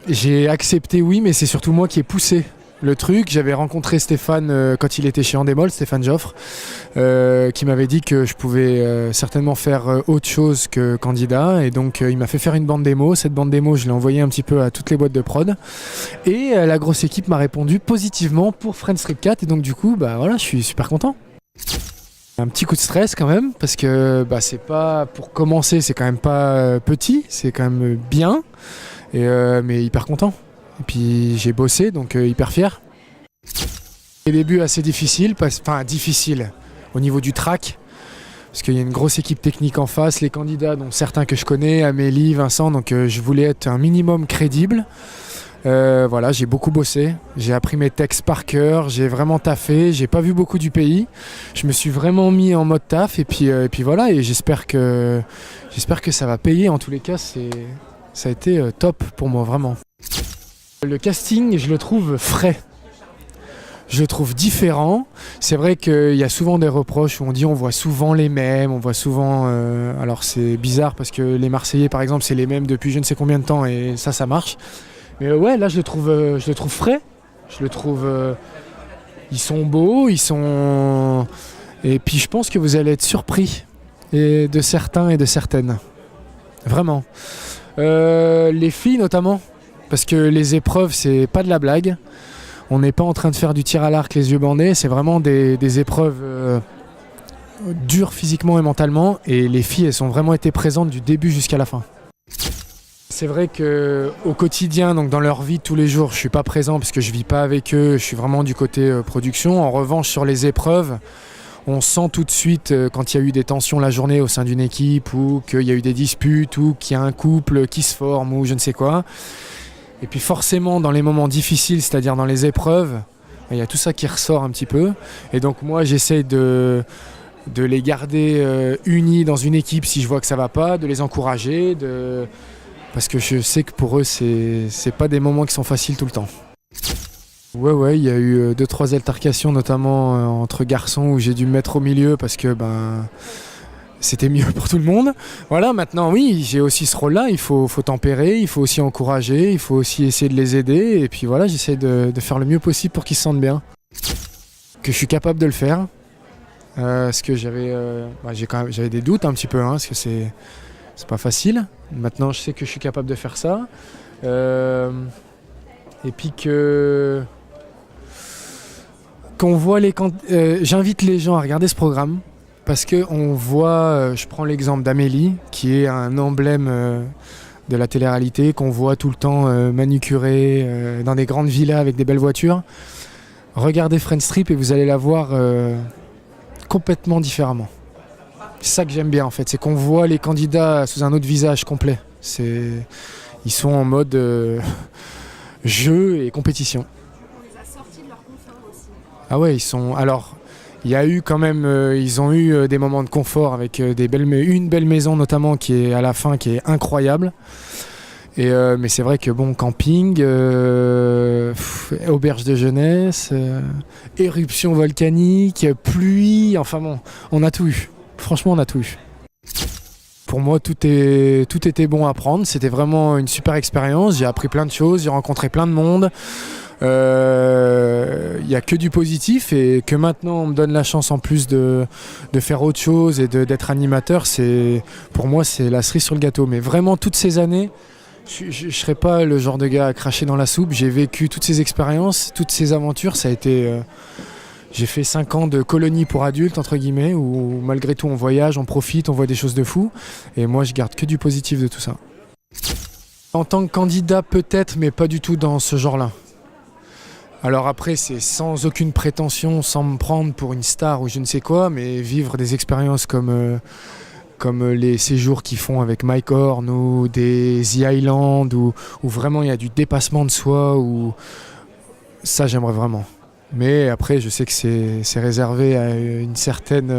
J'ai accepté, oui, mais c'est surtout moi qui ai poussé le truc. J'avais rencontré Stéphane quand il était chez Endemol, Stéphane Joffre, qui m'avait dit que je pouvais certainement faire autre chose que candidat. Et donc il m'a fait faire une bande démo. Cette bande démo, je l'ai envoyée un petit peu à toutes les boîtes de prod. Et la grosse équipe m'a répondu positivement pour Friends Trip 4. Et donc du coup, bah voilà, je suis super content. Un petit coup de stress quand même, parce que c'est pas, pour commencer, c'est quand même pas petit, c'est quand même bien. Mais hyper content. Et puis j'ai bossé, donc hyper fier. Les débuts assez difficiles, difficiles au niveau du track, parce qu'il y a une grosse équipe technique en face, les candidats, dont certains que je connais, Amélie, Vincent, donc je voulais être un minimum crédible. Voilà, j'ai beaucoup bossé, j'ai appris mes textes par cœur, j'ai vraiment taffé, j'ai pas vu beaucoup du pays. Je me suis vraiment mis en mode taf, et puis voilà, et j'espère que ça va payer. En tous les cas, ça a été top pour moi, vraiment. Le casting, je le trouve frais. Je le trouve différent. C'est vrai qu'il y a souvent des reproches où on dit on voit souvent les mêmes, on voit souvent... alors c'est bizarre parce que les Marseillais, par exemple, c'est les mêmes depuis je ne sais combien de temps et ça marche. Mais ouais, là je le trouve frais. Je le trouve... ils sont beaux, ils sont... Et puis je pense que vous allez être surpris de certains et de certaines. Vraiment. Les filles notamment, parce que les épreuves c'est pas de la blague, on n'est pas en train de faire du tir à l'arc les yeux bandés, c'est vraiment des épreuves dures physiquement et mentalement, et les filles elles ont vraiment été présentes du début jusqu'à la fin. C'est vrai qu'au quotidien, donc dans leur vie de tous les jours, je suis pas présent parce que je vis pas avec eux, je suis vraiment du côté production. En revanche, sur les épreuves, on sent tout de suite quand il y a eu des tensions la journée au sein d'une équipe, ou qu'il y a eu des disputes, ou qu'il y a un couple qui se forme, ou je ne sais quoi. Et puis forcément, dans les moments difficiles, c'est-à-dire dans les épreuves, il y a tout ça qui ressort un petit peu. Et donc moi, j'essaie de les garder unis dans une équipe si je vois que ça va pas, de les encourager, parce que je sais que pour eux, c'est pas des moments qui sont faciles tout le temps. Ouais, il y a eu 2-3 altercations, notamment entre garçons, où j'ai dû me mettre au milieu parce que c'était mieux pour tout le monde. Voilà, maintenant oui, j'ai aussi ce rôle-là, il faut tempérer, il faut aussi encourager, il faut aussi essayer de les aider, et puis voilà, j'essaie de faire le mieux possible pour qu'ils se sentent bien. Que je suis capable de le faire, parce que j'avais des doutes un petit peu, parce que c'est pas facile. Maintenant je sais que je suis capable de faire ça. Et puis qu'on voit j'invite les gens à regarder ce programme, parce qu'on voit, je prends l'exemple d'Amélie, qui est un emblème de la télé-réalité, qu'on voit tout le temps manucurée dans des grandes villas avec des belles voitures. Regardez Friends Trip et vous allez la voir complètement différemment. C'est ça que j'aime bien en fait, c'est qu'on voit les candidats sous un autre visage complet. Ils sont en mode jeu et compétition. On les a sortis de leur confort aussi. Ah ouais, il y a eu quand même, ils ont eu des moments de confort avec une belle maison notamment qui est à la fin, qui est incroyable. Mais c'est vrai que camping, auberge de jeunesse, éruption volcanique, pluie, enfin bon, on a tout eu. Franchement, on a tout eu. Pour moi, tout était bon à prendre. C'était vraiment une super expérience. J'ai appris plein de choses, j'ai rencontré plein de monde. Il n'y a que du positif, et que maintenant on me donne la chance en plus de faire autre chose et d'être animateur, pour moi c'est la cerise sur le gâteau. Mais vraiment toutes ces années, je ne serais pas le genre de gars à cracher dans la soupe. J'ai vécu toutes ces expériences, toutes ces aventures. Ça a été... J'ai fait 5 ans de colonie pour adultes, entre guillemets, où malgré tout on voyage, on profite, on voit des choses de fou. Et moi je garde que du positif de tout ça. En tant que candidat peut-être, mais pas du tout dans ce genre-là. Alors après, c'est sans aucune prétention, sans me prendre pour une star ou je ne sais quoi, mais vivre des expériences comme les séjours qu'ils font avec Mike Horn ou des The Island, où vraiment il y a du dépassement de soi, ça j'aimerais vraiment. Mais après, je sais que c'est réservé à une certaine